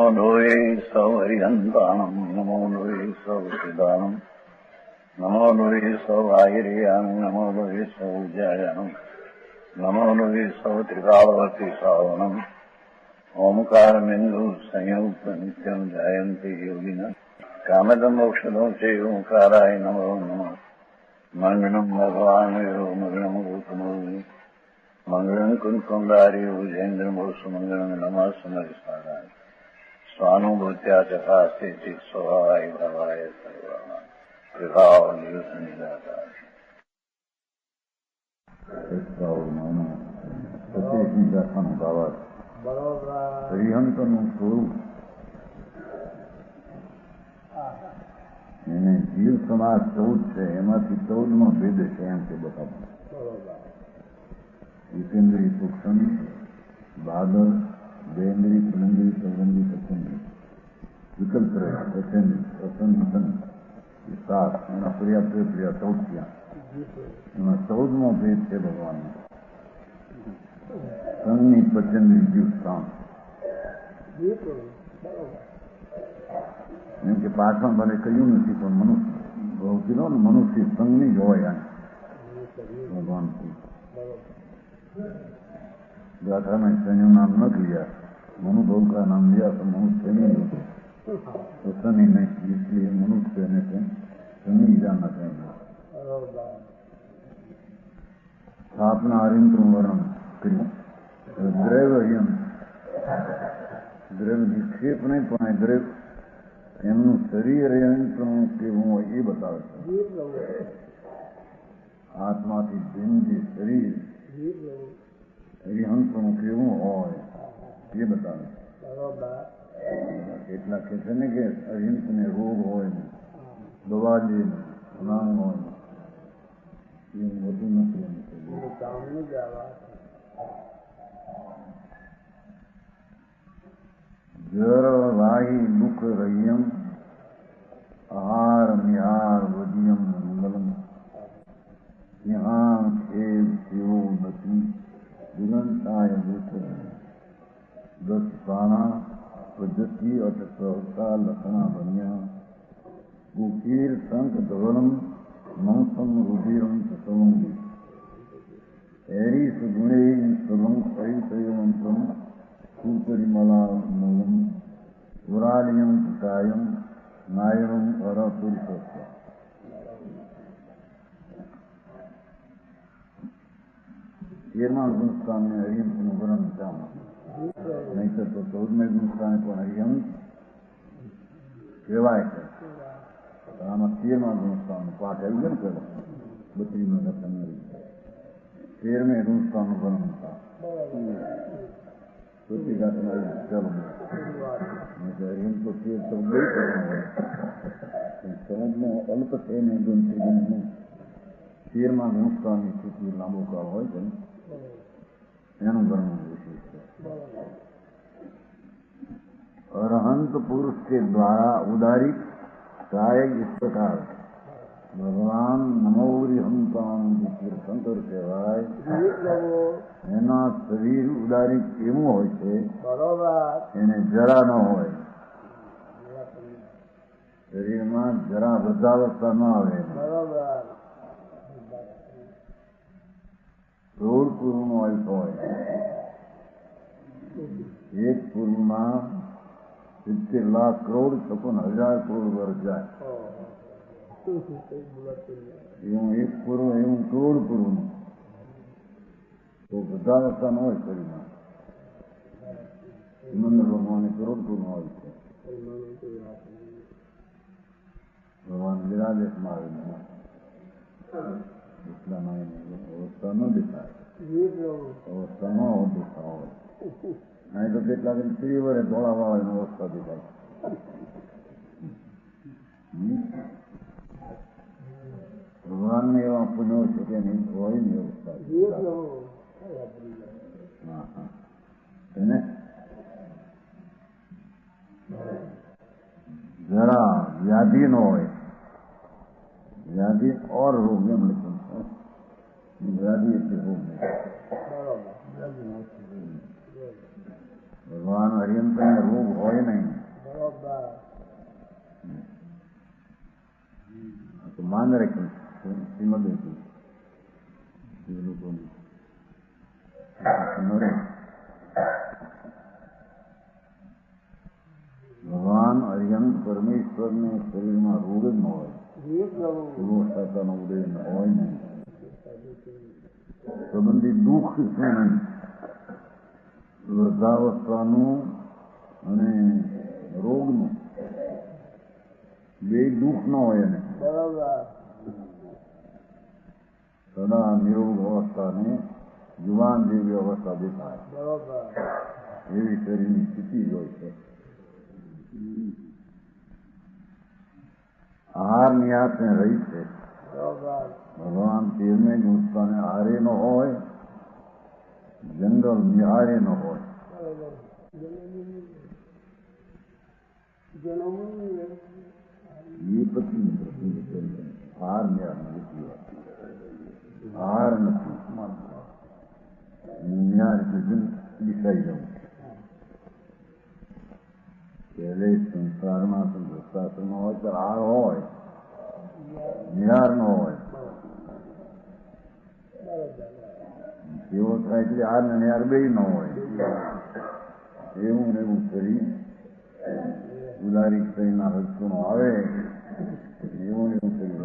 नमो लोये सौहरिहन्ताणम् नमो लोये सौसिदानम् नमो लोये सौभागिर्याम् नमो लोये सौजायानम् नमो लोये सौत्रिकावती सावनम् ओंकारमिन्दु संयुक्त नित्यम् जायन्ति योगिनः कामदमोक्षदो चैव ओंकाराय नमो नमः मङ्गलम् भगवान् वीरो मङ्गलम् गौतमो मंगलम कुंकुंदारी उजेन्द्रमोसु मंगलम नमः समरिसाराय स्वानुभूत्या चकास्ते चित स्वभावाय भवाय सर्वाणा विभाव निरुद्ध निराकार जीव समाज 14 છે એમાંથી 14મો ભેદ છે એમ કે બતાવો जितेंद्रिय सूक्ष्म बादल देन्द्रिय पुलिंद्रिय सौगंधी पसंदी विकल्प रहे पसंदी पसंद सात एना प्रिया प्रिय प्रिया 14 એમાં 14મો ભેદ છે ભગવાનનો સંગની પચંદી જીવ સ્થાન એમ કે પાછળ ભલે કહ્યું નથી પણ મનુષ્ય કીધો ને મનુષ્ય સંગની જ હોય ભગવાનથી गाथा में शनि नाम न लिया मनुभव का नाम लिया तो मनुष्य नहीं होते तो शनि नहीं इसलिए मनुष्य ने शनि जाना चाहिए स्थापना हरिंद्रवरण द्रव्य द्रव्य निक्षेप नहीं पाए द्रव्य એમનું શરીર યંત્ર કેવું હોય એ બતાવે છે આત્માથી ભિન્ન જે શરીર હરિહંસનું કેવું હોય એ બતાવે કેટલાક કહે છે ને કે હરિહંસને રોગ હોય દવા લે અનાંગ હોય એવું બધું નથી જર વાહી દુઃખ રય્યમ આહાર નિહાર વજ્યમ મંગલમ यहाँ खेल शिव नती दुरंताय भूत 10 प्राणा पद्धति अथ सहसा लक्षणा बन्या गुकीर संक धवलम मंसम रुधिरम सतवंगी ऐरी सुगुणे सुलम परितयवंतम सुपरिमला मूलम पुरालियम पितायम नायरम अरपुरुषस्व તેરમા ગુણસ્થાનને હરિહંસનું વર્ણન ચાલો નહીતર તો 14મે ગુણસ્થાને પણ હરિહંસ કહેવાય છે આમાં 13મા ગુણસ્થાનનું પાઠ આવ્યું છે ને પેલો 32માં લખન 13મે ગુણસ્થાનનું વર્ણન ચાલો હરિહંસ તો 13 અલ્પ છે ને ગુણ 13મા ગુણસ્થાનની સ્થિતિ લાંબો કાળ હોય છે ને એનું વર્ણન વિશેષ છે અરહંત પુરુષ के द्वारा उदारित कायक इस प्रकार भगवान नमोरी हंतान શંકર કહેવાય એના શરીર ઉદારિત એવું હોય છે એને જરા ન હોય શરીરમાં જરા વૃદ્ધાવસ્થા ન આવે કરોડ પૂર્વનો અલ્પ હોય એક પૂર્વમાં 70 લાખ કરોડ 56,000 કરોડ વર્ષ જાય એવું એક પૂર્વ એવું કરોડ પૂર્વનું તો વૃદ્ધાવસ્થા ન હોય શરીરમાં મંદર ભગવાને કરોડ પૂર્વ હોય છે ભગવાન વિરાદેશમાં આવીને એટલામાં અવસ્થા ન દેખાય અવસ્થા ન દેખા હોય નહીં તો કેટલાક 3 વર્ષે ધોળાવાળાની અવસ્થા દેખાય ભગવાનને એવા પુણ્યો છે કે નહીં હોય ની અવસ્થા જરા વ્યાધિ ન હોય व्याधि और रोग में व्याधि ऐसे रोग में भगवान हरियंत में रोग हो नहीं બાંધ રાખી શ્રીમદ હતી એ લોકોની ભગવાન અર્યંત પરમેશ્વરને શરીરમાં રોગ જ ન હોય, પુરુષાતાનો ઉદય ન હોય નહીં, સંબંધી દુઃખ છે નહીં, વૃદ્ધાવસ્થાનું અને રોગનું બે દુઃખ ન હોય એને સદા નિરોગ અવસ્થાને જુવાન જેવી અવસ્થા દેખાય એવી શરીરની સ્થિતિ જ હોય છે. આહાર નિહારને રહી છે. ભગવાન 13મે ગુણસ્થાને આહારે ન હોય, જંગલ નિહારે ન હોય. એ પછી આહાર નિહાર નથી, આહાર નથી, નિહાર દિશાઈ જવું. પહેલે સંસારમાં ગૃહસ્થાશ્રમમાં હોય તો આહાર હોય, નિહાર ન હોય. એવો થાય એટલે આહાર ને નિહાર બે ન હોય. એવું ને એવું કરી ઉદારી થઈના રક્ષણો આવે એવું ને એવું કરી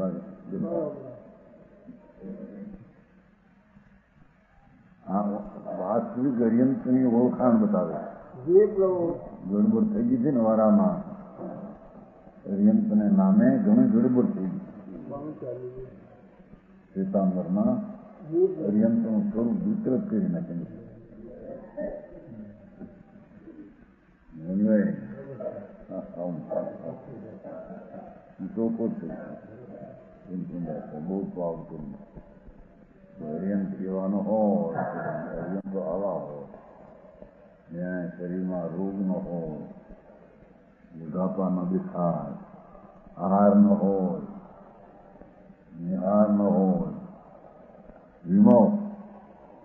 વાસ્તવિક અર્યંતની ઓળખાણ બતાવે. ગડબડ થઈ ગઈ છે ને વારામાં, અર્યંતને નામે ઘણી ગડબડ થઈ ગઈ. શ્વેતાંબરમાં અર્યંતનું સ્વરૂપ વિકૃત કરી નાખેલું. બહુ ભાવ કર્યું. અર્યંત કહેવાનો હોય, અર્યંતો આવા હોય જ્યાં શરીરમાં રોગ ન હોય, બુઢાપા ન દેખાય, આહાર ન હોય, નિહાર ન હોય, વિમોહ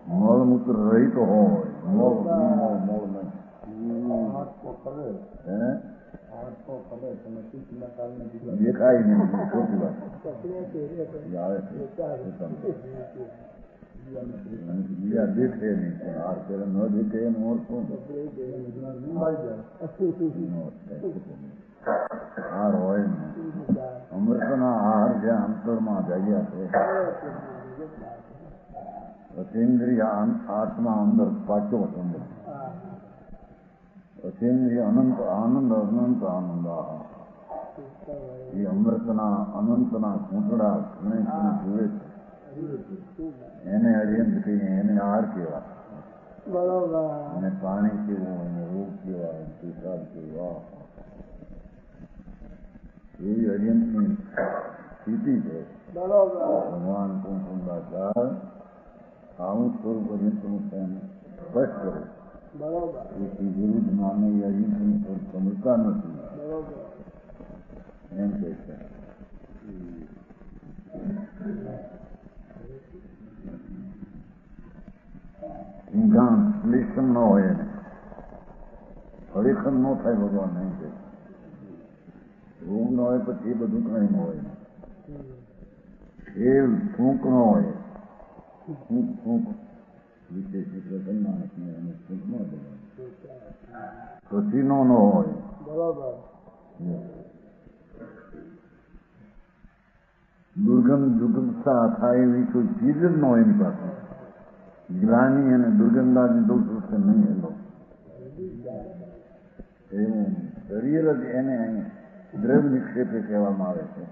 મળમૂત્ર રહિત હોય, મોળ નહીં. દેખાય નહીં, ખોટી વાત બીજા દેખે નહીં, પણ હાર પેલા ન દેખે એનું અર્થ શું? હાર હોય ને અમૃતના હાર જ્યાં અંતરમાં જાગ્યા છે, અતિન્દ્રિય આત્મા અંદર પાછો અંદર, અતિન્દ્રિય અનંત આનંદ, અનંત આનંદ. એ અમૃતના અનંતના ઘૂંટડા ઘણે જુએ છે, એને અર્યંત કહીએ, એને આહાર કહેવાય. અને પાણી કેવું, એને રોગ કહેવાય, પેશાબ કેવા, એવી અર્યંતની સ્થિતિ છે. ભગવાન કુંકુંદાચાર આવું સ્વરૂપ અર્યંતનું સ્પષ્ટ કરે. એથી વિરુદ્ધ માને એ અર્યંતનું સ્વરૂપ સમજતા નથી એમ કહે છે. ઈંઘાણ શ્લેષણ ન હોય, એને ફળેખંડ ન થાય. ભગવાન નહીં કહે રોગ ન હોય પછી એ બધું કઈ ન હોય. એ ફૂંક ન હોય, ફૂંક વિશેષ માણસને એને ફૂંક ન દેવાય. પસીનો ન હોય, દુર્ગંધ દુર્ગંધતા થાય એવી કોઈ ચીજ જ ન હોય એની પાસે. ગ્લાની અને દુર્ગંધાની દોષ વસ્તુ નહીં એલો. એવું શરીર જ એને દ્રવ્ય નિક્ષેપે કહેવામાં આવે છે.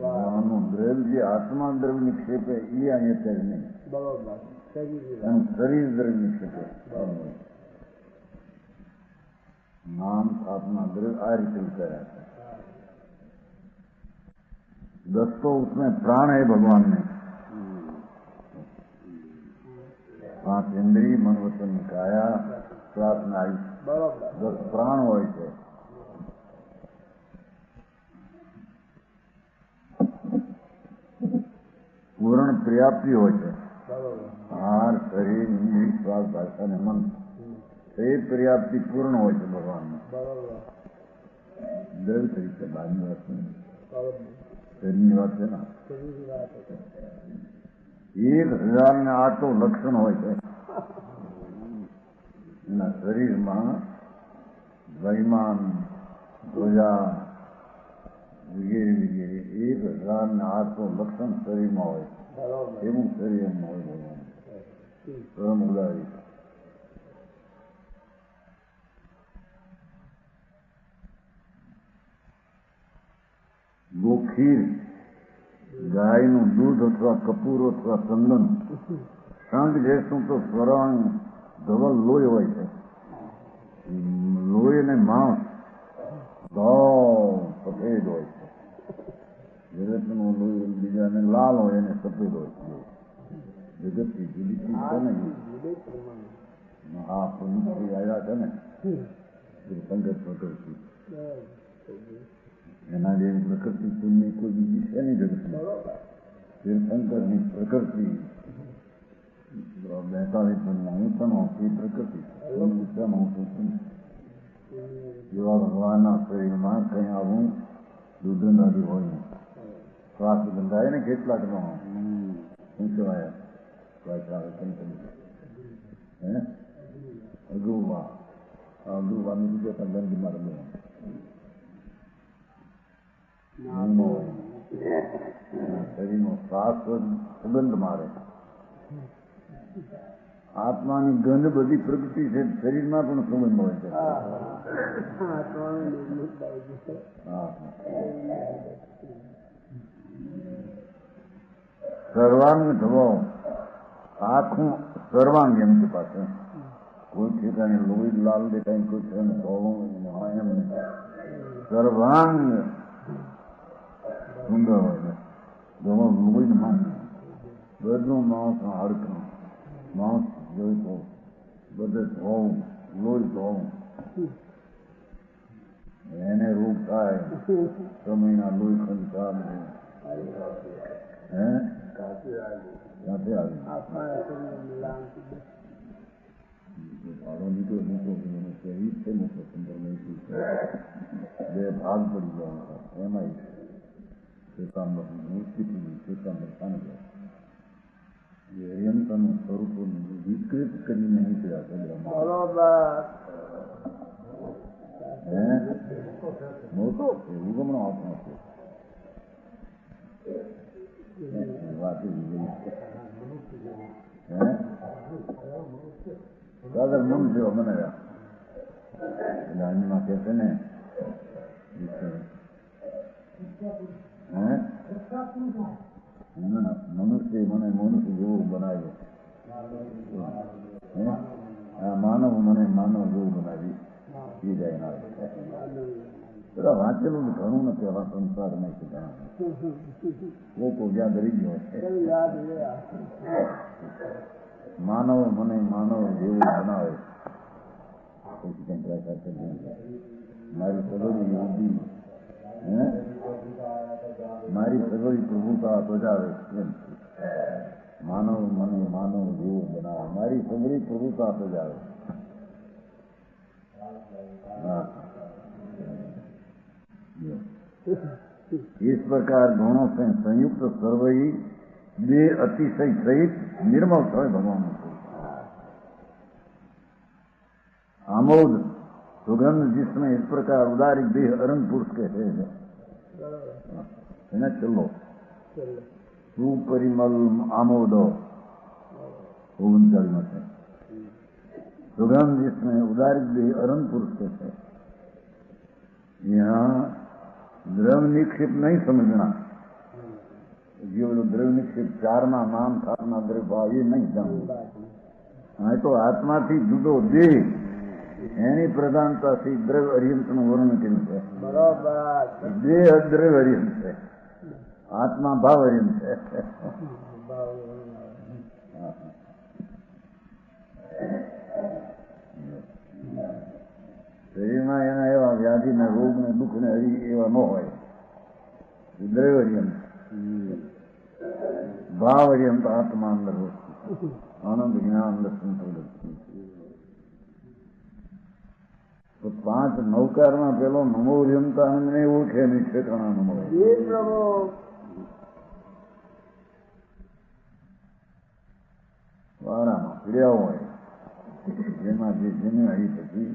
આનું દ્રવ્ય જે આત્મા દ્રવ્ય નિક્ષેપે એ અહીંયા અત્યારે નહીં, એનું શરીર દ્રવ્ય નિક્ષેપે. નામ स्थापना द्रव्य आ रीते विचारा है. दस तो उसमें प्राण है भगवान में. 5 इंद्रिय मन वचन काया श्वास नाड़ी 10 प्राण હોય છે. પૂર્ણ પ્રાપ્તિ હોય છે. આહાર શરીર ઇન્દ્રિય શ્વાસ ભાષા અને મન એ પ્રાપ્તિ પૂર્ણ હોય છે ભગવાનમાં. દ્રવ્ય તરીકે બહારની વસ્તુ શરીરની વાત છે ને, 1008 લક્ષણ હોય છે એના શરીરમાં. વૈમાન, ધ્વજા વગેરે વગેરે 1008 લક્ષણ શરીરમાં હોય. એવું શરીર એમનું હોય ભગવાન પરમ ઉદારી. ગોખીર, ગાયનું દૂધ અથવા કપૂર અથવા ચંદન, શંખ જેસું તો સ્વરાણ ધવલ લોહી હોય છે. લોહી અને માંસ સફેદ હોય છે. જગતનું લોહી બીજાને લાલ હોય અને સફેદ હોય છે. જગતથી જુદી ચીજ છે ને. હા, પવિત્ર આવ્યા છે ને શંકર પ્રકૃતિ. એના જેવી પ્રકૃતિ પુણ્ય કોઈ બીજી છે નહીં જગતમાં. તીર્થંકરની પ્રકૃતિ 42 ઊંચાનો એ પ્રકૃતિ ઊંચામાં ઊંચું. એવા ભગવાનના શરીરમાં કંઈ આવું દુર્ગંધાદી હોય નહીં. શ્વાસ ગંધાય ને કેટલાક નો શું કહેવાય અગુવાની બીજે પણ ગંધ મારે શરીરનો શ્વાસ સુગંધ મારે. આત્માની ગંધ બધી પ્રકૃતિ છે, શરીરમાં પણ સુગંધ હોય છે. સર્વાંગ ધવો, આખું સર્વાંગ એમ છે પાસે. કોઈ ઠેકાણે લોહી લાલ દેખાય, કોઈ ઠેકાણે ધોળું એમ સર્વાંગ સુંદર હોય છે. લોહી માંસ, બધું માંસ હાડકું માંસ જોઈ તો બધે ધોવું, લોહી ધોવું. એને રોગ થાય, સમયના લોહી ખંડ હે ક્યાંથી આવી ભાડો નીકળો છે મોટો સુંદર બે ભાગ પડી ગયા એમાં શ્વેતાંબર શ્વેતાંબર પાણી યંત્રનું સ્વરૂપ વિકૃત કરીને નીકળ્યા છે. મોટો છે, ઉગમણો આપણો છે. વાત દાદર મન જેવો બનાવ્યા એટલે આમાં કે છે ને મનુષ્ય મને મનુષ્ય જેવું બનાવ્યું. માનવ મને માનવ જેવું બનાવી એ જાય ના પેલા વાંચેલું ઘણું નથી આવા સંસાર નહીં છે. લોકો જ્યાં ડરી ગયો છે માનવ મને માનવ જેવું બનાવે. મારી સગડી ઉભી મારી સગડી પ્રભુતા બજાવે એમ. માનવ મને માનવ જેવું બનાવે, મારી સગડી પ્રભુતા બજાવે. इस प्रकार गुणों से संयुक्त सर्वई दे अतिशय सहित निर्मल थय भगवान आमोद सुगंध जिसमें इस प्रकार उदारिक देह अरंग पुरुष कहते हैं. चलो सुपरिमल आमोदो 39 में सुगंध जिसमें उदारिक देह अरंग पुरुष कहते हैं. यहाँ द्रव निक्षेप नहीं समझना. जो द्रव निक्षेप चारमा नाम थाना द्रव भाव ये नहीं समझना. हाँ तो आत्मा थी जुदो देह एनी प्रधानता से द्रव अर्यंत નું વર્ણન કર્યું છે. દેહ દ્રવ अर्यंत છે, આત્મા ભાવ अर्यंत છે. શરીરમાં એના એવા વ્યાધિ ને રોગ ને દુઃખ ને હરી એવા ન હોય. દ્રવ अर्यंत ભાવ अर्यंत આત્મા અંદર આનંદ જ્ઞાન દર્શન પ્રગતિ. તો 5 નવકારમાં પેલો નમો અર્યંત આનંદ ને ઓળખે નહીં ઠેકાણા નમો વારામાં પીડ્યા હોય જેમાં જે જન્માઈ પછી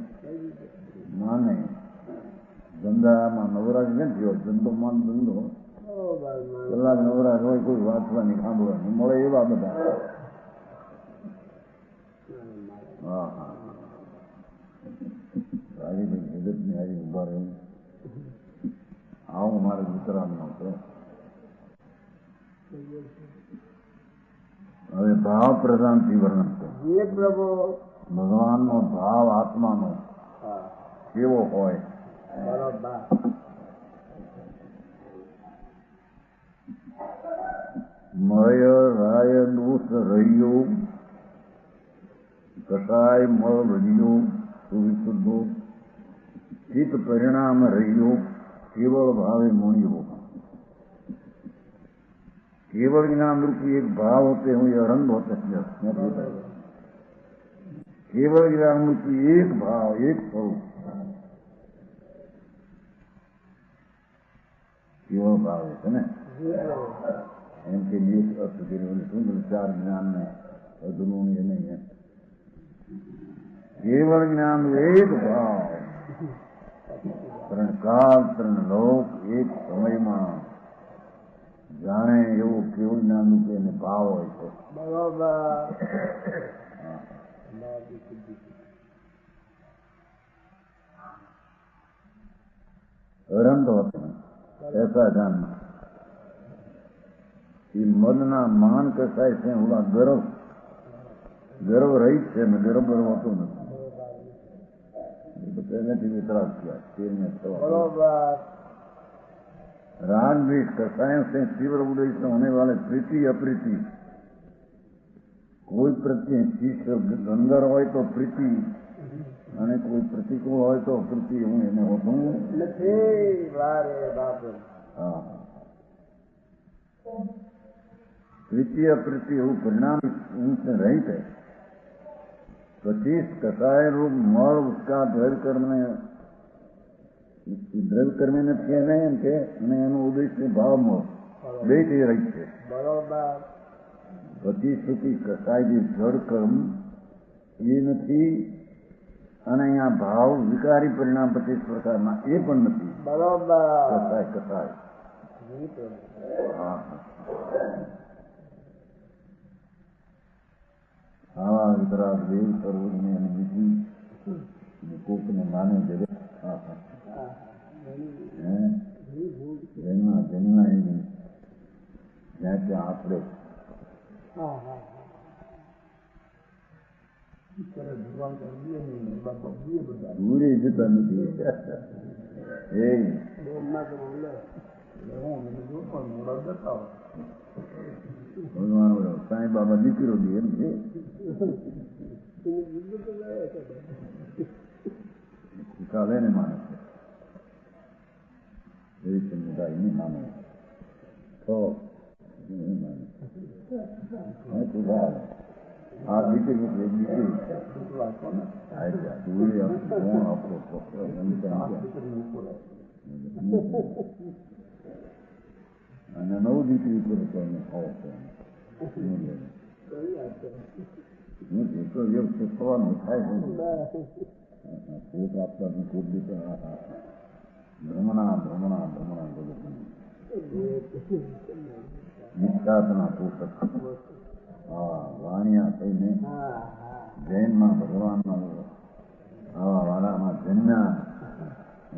માને ધંધામાં નવરાજ નથી હોય ધંધોમાં ધંધો કલાક નવરાજ હોય કોઈ વાંચવાની સાંભળવાની મળે એવા બધા હા હા સારી ભાઈ જગતની હારી ઉભા રહ્યું આવું મારે વિતરાગનો છે હવે ભાવ પ્રધાનથી વર્ણન છે ભગવાનનો ભાવ આત્માનો કેવો હોય મય રાય દોષ રહ્યો કસાય મળ રહ્યો સુવિશુદ્ધો ચિત્ત પરિણામ રહ્યો કેવળ ભાવે મુણ્યો केवल ज्ञान रूपी एक भाव होते हैं ये रंग होते हैं केवल ज्ञान रूपी एक भाव एक स्वरूप केवल भाव है ना इनके लिए अर्थ के लिए चार ज्ञान में अधूरों ये नहीं है केवल ज्ञान एक भाव त्रण काल त्रण लोक एक समय में જાણે એવું કેવું જ્ઞાન કે એને ભાવ હોય છે રંગ હોતા ऐसा जानना कि મનના માન કસાય છે ઓલા ગર્વ ગર્વ રહી છે ને ગર્વ હોતો નથી પહેલેથી વિતરાગ થયા તેરને राग द्वेष कसायों से तीव्र उदय से होने वाले प्रीति अप्रीति कोई प्रति गंगर हो तो प्रीति અને કોઈ પ્રતિકૂળ હોય તો અપ્રીતિ હું એને હોતું હા પ્રીતિ અપ્રીતિ એવું પરિણામ उनसे रहित है पच्चीस कसाय रूप मल उसका द्वैत करने દ્રવ્ય કર્મી નથી એને એમ કે અને એનો ઉદ્દેશ્ય ભાવમાં બે થઈ રહી છે પછી સુધી કસાય જે જળ કર્મ એ નથી અને અહીંયા ભાવ વિકારી પરિણામ 25 પ્રકારના એ પણ નથી કસાય કસાય આવા વિતરાગ દેવ સર્વજ્ઞ અને વિધિ કોકને માને જગત જન્મા એની જ્યાં ત્યાં આપણે દૂરી જતા નથી સાંઈ બાબા દીકરો દે એમ છે ચાલે ને માને છે એવી સમુદાય નહીં માને તો માને આ દીકરી દીકરી કોણ આપણો અને નવું દીકરી પર ખાવો તો વ્યવસ્થિત થવાનું થાય છે પ્રાપ્ત ખૂબ દીકરો ભ્રમણા ભ્રમણા ભ્રમણા જગત નિષ્ઠાતના પોષક હા વાણિયા થઈને જૈનમાં ભગવાનના આવા વાળામાં જન્મ્યા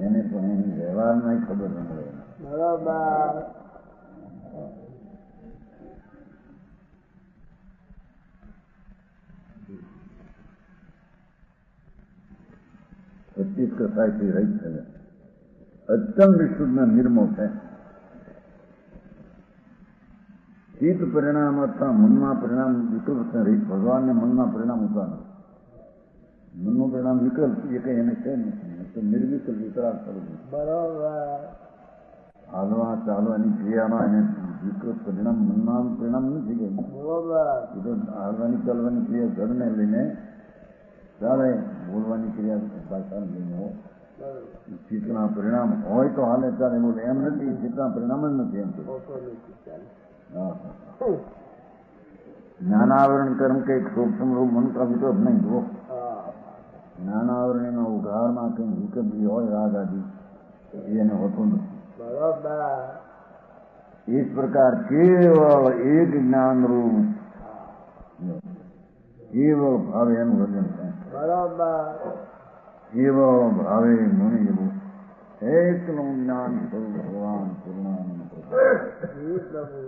એને પણ એની વ્યવહારમાં ખબર ન મળે બરાબર 25 કસાયથી રહિત થયા અત્યંત વિશુદ્ધ નિર્મોહ છે ચિત્ત પરિણામ અથવા મનમાં પરિણામ વિકલ્પ રહિત ભગવાનને મનમાં પરિણામ ઉતારો મનનું પરિણામ વિકલ્પ એ કઈ એને છે નહીં તો નિર્વિકલ્પ વિતરાગ કરવું બરાબર હાલવા ચાલવાની ક્રિયામાં એને વિકૃત પરિણામ મનમાં પરિણામ નથી ગયું બરાબર એ તો હાલવાની ચાલવાની ક્રિયા ઘરને લઈને ચાલે બોલવાની ક્રિયા ભાષાને લઈને હોય ચિત્તના પરિણામ હોય તો હાલે ચાલે બોલે એમ નથી ચિત્તના પરિણામ જ નથી એમ હા જ્ઞાનાવરણ કર્મ કે સૂક્ષ્મ રૂપ મન કા વિકલ્પ નહીં જુઓ. જ્ઞાનાવરણ એનો ઉઘાડમાં કઈ વિકલ્પ હોય રાગ આદિ એને હોતું નથી. બરોબર. इस प्रकार केवल एक ज्ञान रूप केवल भावे अनुवर्जन है. બરોબર. केवल भावे मुनि એકનું જ્ઞાન સ્વરૂપ ભગવાન પૂર્ણાનંદ જી પ્રભુ.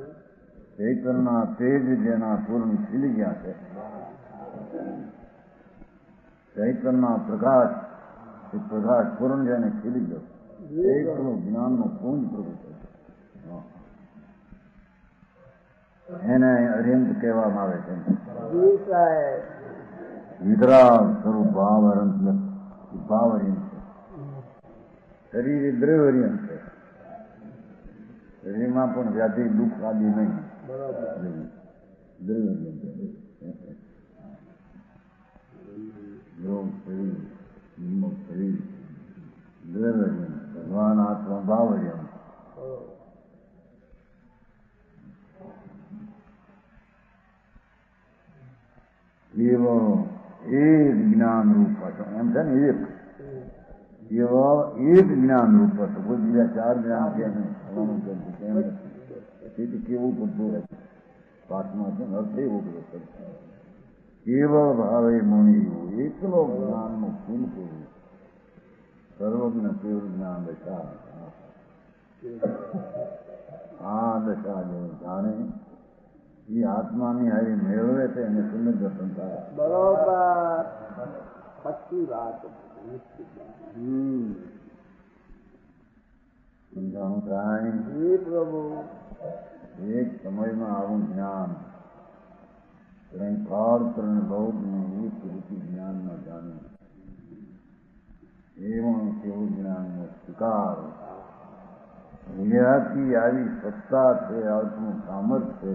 ચૈતનના તેજ જેના પૂર્ણ ખીલી ગયા છે. ચૈતનના પ્રકાશ એ પ્રકાશ પૂર્ણ જેને ખીલી ગયો એકનું જ્ઞાનનો પૂંજ પ્રભુ છે. એને અરિહંત કહેવામાં આવે છે. જી સાહેબ. વિતરાગ સ્વરૂપ ભાવ અરંત ભાવ અરિહંત છે. શરીર એ દ્રવ્ય અરિહંત છે. શરીરમાં પણ વ્યાધિ દુઃખ આદિ નહીં. બરોબર. દ્રવ્ય અરિહંત છે. યોગ શરીર નિમક શરીર દ્રવ્ય અરિહંત. ભગવાન આત્મા ભાવ અરિહંત. એવો એક જ્ઞાન રૂપ હતો એમ છે ને. એક એવો એક જ્ઞાન રૂપ હતો. કોઈ બીજા ચાર જ્ઞાન છે કેવું પડતું રહે પાઠમાં છે અર્થ એવો બધો કેવળ ભાવે મણી એકલો જ્ઞાનનો ફૂલ પૂરું સર્વજ્ઞ કેવળ જ્ઞાન દશા. આ દશા જો જાણે એ આત્માની હારી મેળવે છે એને સુંદર દર્શન થાય. બરોબર. સાચી વાત. સમજાણું થાય. જી પ્રભુ. એક સમયમાં આવું જ્ઞાન ત્રણ કાળ ત્રણ લોક ને એક રૂપી જ્ઞાનમાં જાણ્યું. એવું કેવું જ્ઞાનનો સ્વીકાર હૃદયથી આવી સત્તા છે આત્મનું સામર્થ્ય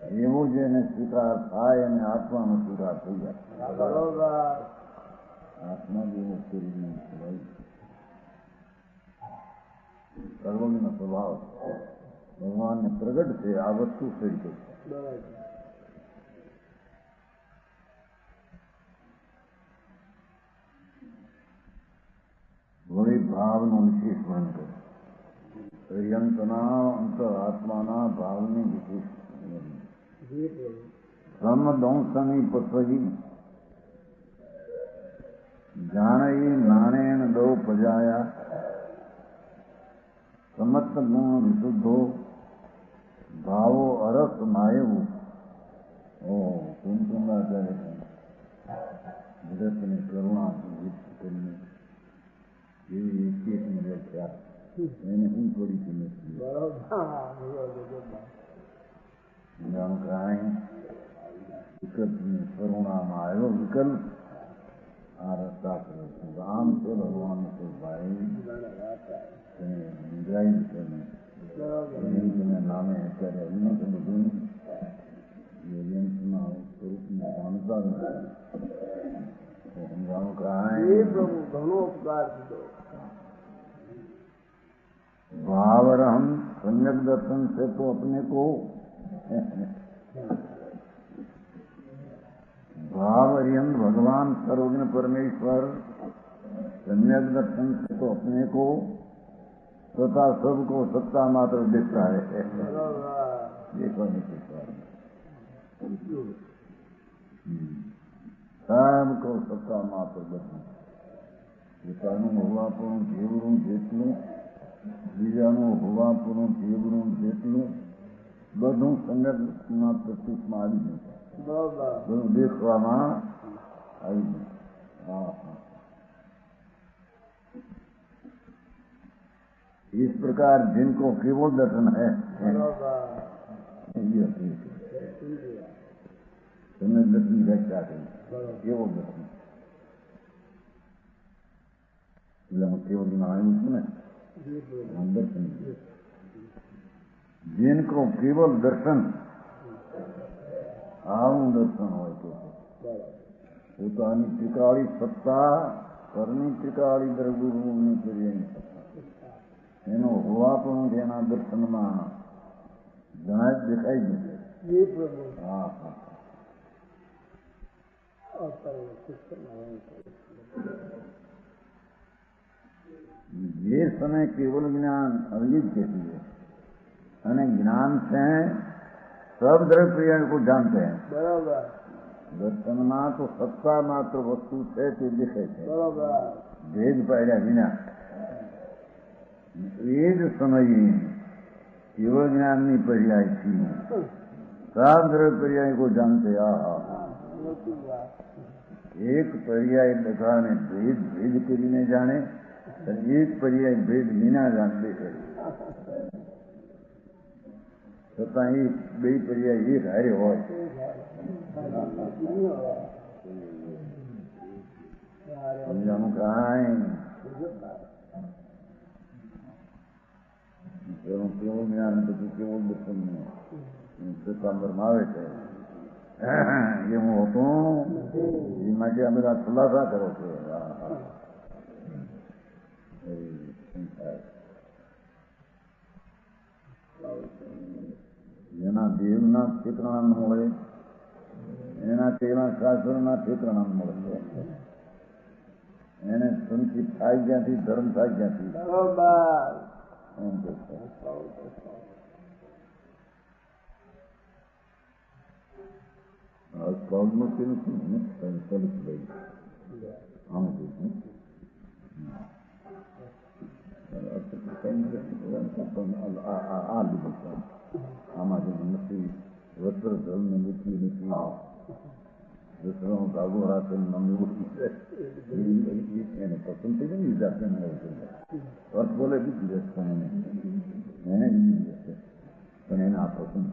છે એવું જેને સ્વીકાર થાય અને આત્માનો સ્વીકાર થઈ જાય. બરોબર. આત્મા જેવો શરીરનો સ્વભાવ સર્વજ્ઞ સ્વભાવ ભગવાનને પ્રગટ છે આ વસ્તુ થઈ ગઈ. બરોબર. વળી ભાવનું વિશેષ વર્ણન કરે. પર્યંતના અંતર આત્માના ભાવની વિશેષ જી પ્રભુ. સમદંશની પથવી જાણઈ નાણેન દો પજાયા સમસ્ત ગુણ વિશુદ્ધો ભાવો અરસ માયવું. કુમકુંદાચાર્ય જગતની કરુણા કરીને એવી એક વ્યાખ્યા એને હું થોડી કિંમત કાંઈ વિકલ્પની કરુણામાં આવ્યો વિકલ્પ આ રસ્તા કરે છે. આમ તો ભગવાન તો ભાઈ નિંદ્રાઈ છે નામે અત્યારે એમને તો બધું યંત્રના સ્વરૂપને જાણતા નથી. સમજાણું કાંઈ પ્રભુ ઘણો ઉપકાર દીધો. भावरहम सम्यक दर्शन से तो अपने को भाव अरिहंत भगवान सर्वज्ञ परमेश्वर सम्यक दर्शन से तो अपने को तथा सबको सत्ता मात्र दिखता है. देखो नहीं सबको सत्ता मात्र दिखता પોતાનું હોવાપણું જેવડું જેટલું બીજાનું હોવાપણું જેવડું જેટલું બધું સંગતના પ્રતિકમાં આવી ગયું. બધું દેખવામાં આવી ગયું. હા હા. इस प्रकार जिनको केवल दर्शन है તમને દર્શન વ્યાખ્યા કરી કેવો દર્શન એટલે હું કેવળ માં આવ્યું છું ને દર્શન जिनको केवल दर्शन આવું દર્શન હોય તો પોતાની ત્રિકાળી સત્તા પરની ત્રિકાળી દ્રવ્યની કરીએની સત્તા એનો હોવા પણ જેના દર્શનમાં જણાય દેખાઈ જશે. ये प्रभु हाँ हाँ ये समय केवल ज्ञान अविदित कहती है અને જ્ઞાન છે सब દ્રવ્ય ક્રિયા को जानते हैं बराबर દર્શનમાં તો સત્તા માત્ર વસ્તુ છે તે દેખાય છે बराबर ભેદ પાડ્યા વિના એ જ સમયે કેવળ જ્ઞાનની પર્યાયથી सब દ્રવ્ય પર્યાય को जानते આહા એક પર્યાય બધાને ભેદ ભેદ કરીને જાણે અને એક પર્યાય ભેદ વિના જાણતે કરે છતાં એ બે પર્યાય એક હારે હોય સમજાનું કાંઈ કેવું જ્ઞાન પછી કેવું દર્શન સત્તાંબરમાં આવે છે એ હું હતું એ માટે અમે ખુલાસા કરો છો એના દેવના ક્ષેત્રનામ મળે એના તેના શાસ્ત્રના ક્ષેત્રનામ મળે એને સંતિ થાય ક્યાંથી ધર્મ થાય ક્યાંથી એમ કે ક્લાઉડમાં તેનું શું ને સરસ લઈ આમ જોયું આ લીધું આમાં જે નથી વસ્ત્ર ધર્મ મૃત્યુ નથી વસ્ત્રો ભાગો રાખે એને પસંદ થઈ ગઈ જાતે અર્થ બોલે બીજી રસ પણ એને બીજી રસ પણ એને આ પસંદ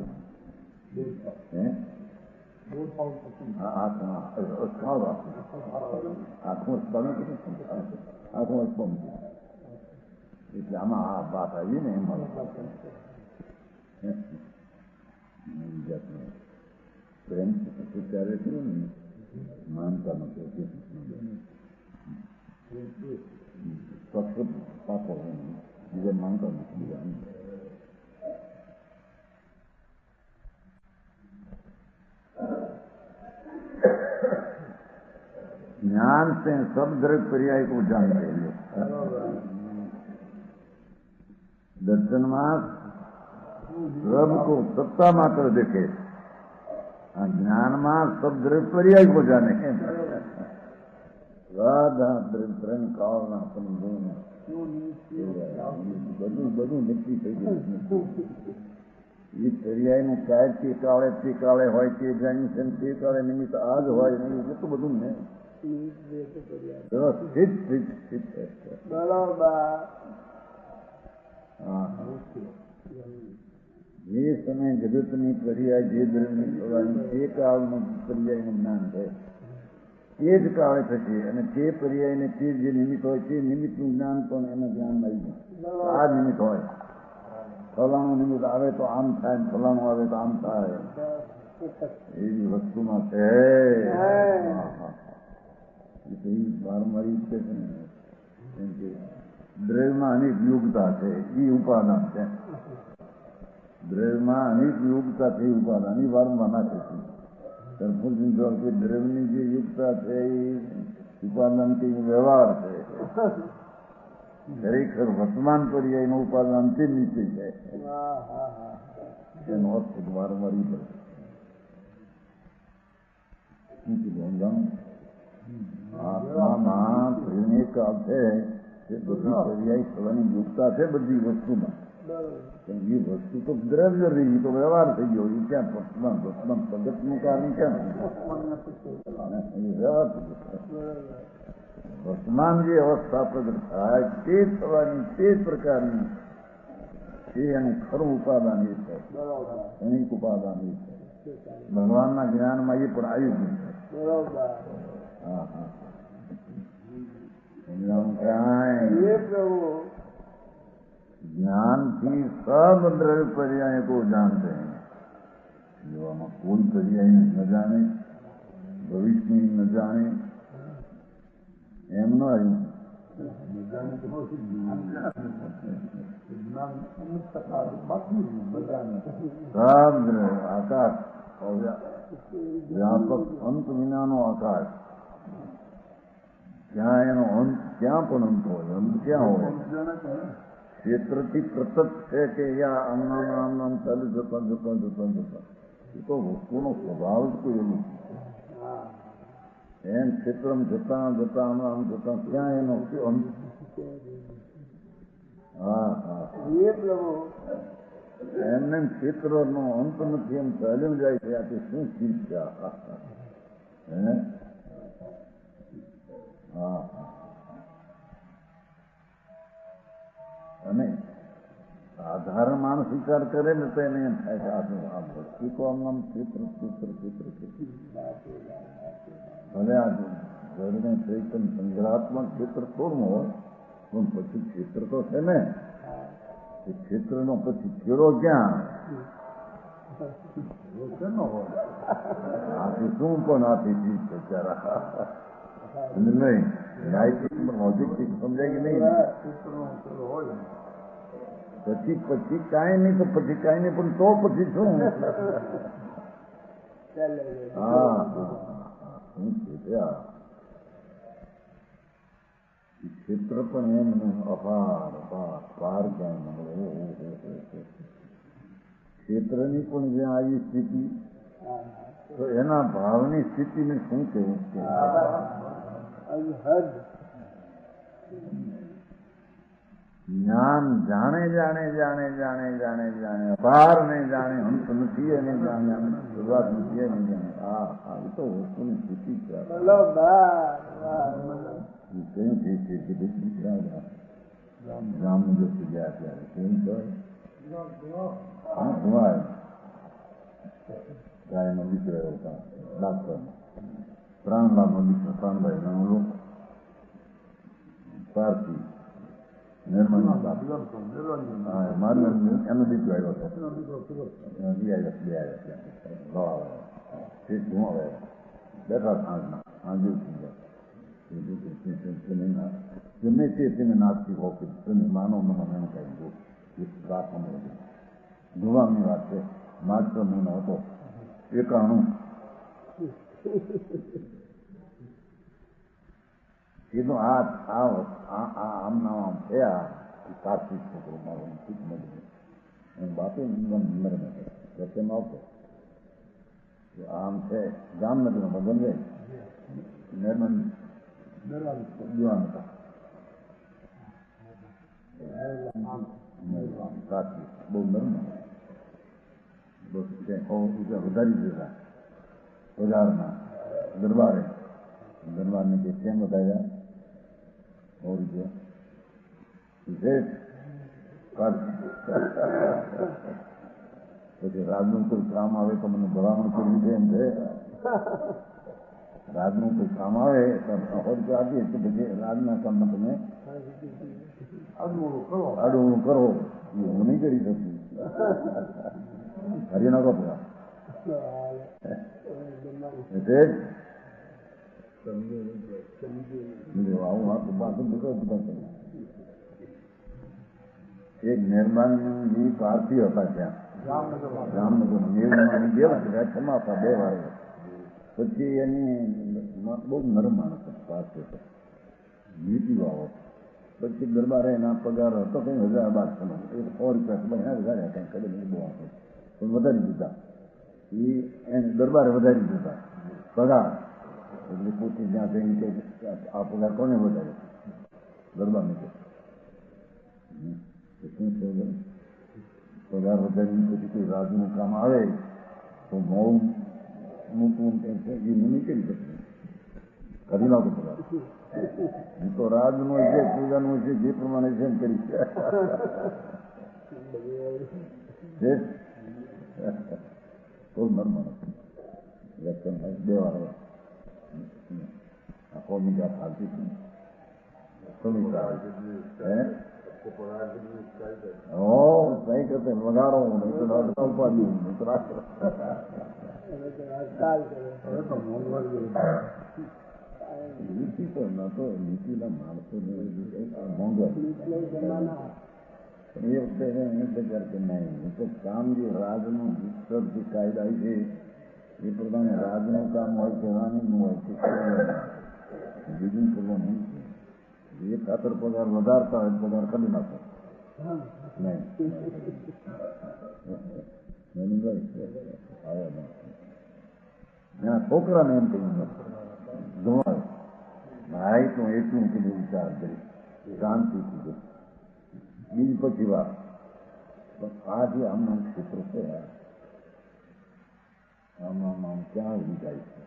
આખું એટલે આમાં આ વાત આવી ને એમાં પ્રેમ ત્યારે કર્યું ને માનતા નથી પક્ષ પાકો બીજા માનતા નથી બીજા ज्ञान से सब द्रव्य पर्याय को जानते हैं दर्शन में सब को सत्ता मात्र देखे ज्ञान में सब द्रव्य पर्याय को जाने राधा द्रव्य काल બધું નક્કી થઈ ગયું એ પર્યાયનું કાય તે કાળે હોય તે જાણી છે તે કાળે નિમિત્ત આ જ હોય નહીં એટલું બધું ને જે સમય જગતની પર્યાય જે દ્રવ્યની થવાની તે કાળનું પર્યાયનું જ્ઞાન થાય તે જ કાળે થશે અને તે પર્યાયને તે જે નિમિત્ત હોય તે નિમિત્તનું જ્ઞાન પણ એના જ્ઞાનમાં આવી જાય આ નિમિત્ત હોય ફલાણું નિમિત્ત આવે તો આમ થાય ફલાણું આવે તો આમ થાય એવી વસ્તુમાં છે વારંવારી છે કેમ કે દ્રવ્યમાં અનેક યોગતા છે એ ઉપાદાન છે દ્રવ્યમાં અનેક યોગતા છે ઉપાદાન એ વારંવાર નાખે છે સરપૂર્ણ કે દ્રવ્યની જે યુક્તા છે એ ઉપાદાન કે વ્યવહાર છે ખરેખર વર્તમાન પર્યાયનું ઉપાદાન અંતિમ નીચે છે એનો અર્થ વારંવારી પડે આત્મામાં પ્રેરણે કાળ છે એ બધી પર્યાય થવાની યોગતા છે બધી વસ્તુમાં પણ એ વસ્તુ તો દ્રવ્ય રહી તો વ્યવહાર થઈ ગયો એ ક્યાં વર્તમાન પ્રગટનું કારણ ક્યાં એ વ્યવહાર થઈ ગયો વર્તમાન જે અવસ્થા પ્રગટ થાય તે થવાની તે જ પ્રકારની એ એનું ખરું ઉપાદાન એ છે અનેક ઉપાદાન એ છે ભગવાનના જ્ઞાનમાં એ પણ આયોજન છે હા હા ज्ञान की सब द्रव्य पर्याय को जानते हैं जो हम कोई पर्याय न जाने भविष्य न जाने એમ ન આવ્યું બધાને તો શું જ્ઞાન અમુક ટકા બાકી બધાને આકાશ વ્યાપક અંત વિનાનો આકાશ, ત્યાં એનો અંત ક્યાં પણ અંત હોય, અંત ક્યાં હોય? ક્ષેત્રથી પ્રતત છે કે આમ નામ ચાલુ જતા એ તો વસ્તુનો સ્વભાવ જ કોઈ એવું એમ ક્ષેત્રમ જતા આમ જતા ક્યાં એનો અંત? હા હા એમને ક્ષેત્રનો અંત નથી, એમ ચાલ્યું જાય છે. આથી શું ચીજ છે? હે હા હા. અને સાધારણ સ્વીકાર કરે ને તો એને એમ થાય કે આ વસ્તુ તો આમ ક્ષેત્ર ભલે આ જળને ચૈતન્ય સંગ્રહાત્મક ક્ષેત્ર થોડું હોય પણ પછી ક્ષેત્ર તો છે ને. એ ક્ષેત્રનો પછી છેડો ક્યાં? હોય આથી શું પણ આથી ચીજ છે બિચારા નહીં લોજિક સમજાય કે નહીં? પછી કાંઈ નહીં તો પછી કાંઈ નહીં પણ તો પછી શું? હા શું છે ક્ષેત્ર પણ એમ અપાર પાર ક્યાંય મળે. ક્ષેત્રની પણ જ્યાં આવી સ્થિતિ તો એના ભાવની સ્થિતિને શું કહેવું? જ્ઞાન જાણે અપાર ને જાણે અંત નથી એને જાણે શરૂઆત નથી એને જાણે. હા હા એ તો વસ્તુની સ્થિતિ છે. રામનગર ગયા ત્યારે કેમ કહેવાય ગાયનો દીકરો હતા ડાક્ટર પ્રાણલાલનો દીકરો પ્રાણભાઈ નાનો પારસી નિર્મળ એનો દીકરો આવ્યો હતો બેઠા સાંજે ગમે તે તમે નાસ્તિક હો કે તમે માનો મને એમ કહી વાત ધોવાની વાત છે. માત્ર મહિનો હતો 91 કીધું આમ થયા કાર્તિક છોકરો મારો ઠીક નથી એમ બાપે નંબર રસ્તેમાં આવતો આમ છે જામનગરનો ભગવાન જાય નિર્મલ દીવાન હતા કાર્તિક બહુ નર્મ વધારી દીધા વધારના દરબારને કે કેમ બતાવ્યા और પછી રાજનું કોઈ કામ આવે તો મને ભલામણ કરવી છે એમ છે. રાજનું કોઈ કામ આવે તો આપીએ તો પછી રાજના કામમાં તમે આડું કરો એ હું નહીં કરી શકું. હરિયાણા કો પૂરા એક મહેરબાનજી પારસી હતા ત્યાં જામનગર નિર્માણ સમાપા 2 વાર. પછી એની બહુ નરમ માણસ પારસી હતો નીતિ વાળો. પછી દરબારે એના પગાર હતો કઈ 1200 રૂપિયા વધારે કઈ કરે બહુ આપે પણ વધારી દીધા. એને દરબારે વધારી દીધા પગાર. એટલે પોતે જ્યાં જઈને કે આ પગાર કોને વધારે દરબારને કે શું છે પગાર વધારીને પછી કોઈ રાજનું કામ આવે તો મોડું મોટું એ નહીં કરી શકે કરી નાખો પગાર. હું તો રાજનું છે પૂજાનું છે જે પ્રમાણે છે એમ કરી તો નર્મણ 2 વાર કોમિકા ફાલતી કોમિકા કઈ કરતે વગાડો ઉપાડી ન તો નીતિના માણસો મોંઘા પણ એ વખતે એને વિચાર કે નહીં તો કામ જે રાજનું વિસ્તૃત જે કાયદા છે એ પ્રમાણે રાજનું કામ હોય કે રાણીનું હોય કે બીજું કરવાનું નહીં. એ ખાતર પગાર વધારતા હોય પગાર કરી નાખો નહીં. છોકરાને એમ કહ્યું જોવાય ભાઈ તો એટલું કે વિચાર કરી શાંતિથી બીજી પછી વાત. પણ આ જે આમનું ક્ષેત્ર છે આમાં આમ ક્યાં જાય છે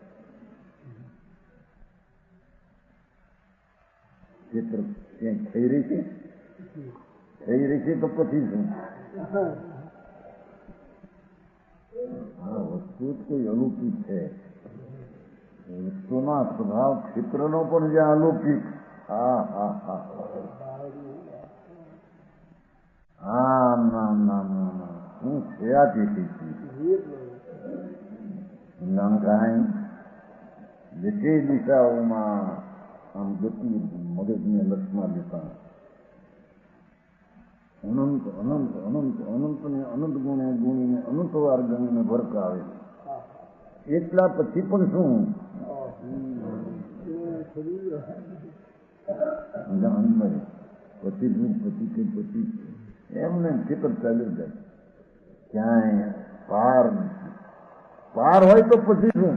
ક્ષેત્ર ક્યાંય થઈ રહી છે તો પછી શું આ વસ્તુ કોઈ અલૌકિક છે. વસ્તુના સ્વભાવ ક્ષેત્રનો પણ જ્યાં અલૌકિક હા હા હા હા ના ના ના હું છે આ લંકાઈ જે દિશાઓમાં આમ ગતિ મગજને લક્ષમાં લેતા અનંત અનંત અનંત અનંતને અનંત ગુણે ગુણીને અનંત વાર ગણીને ભરકાવે એટલા પછી પણ શું પછી એમને ચિત્ર ચાલ્યું જાય ક્યાંય પાર પાર હોય તો પછી શું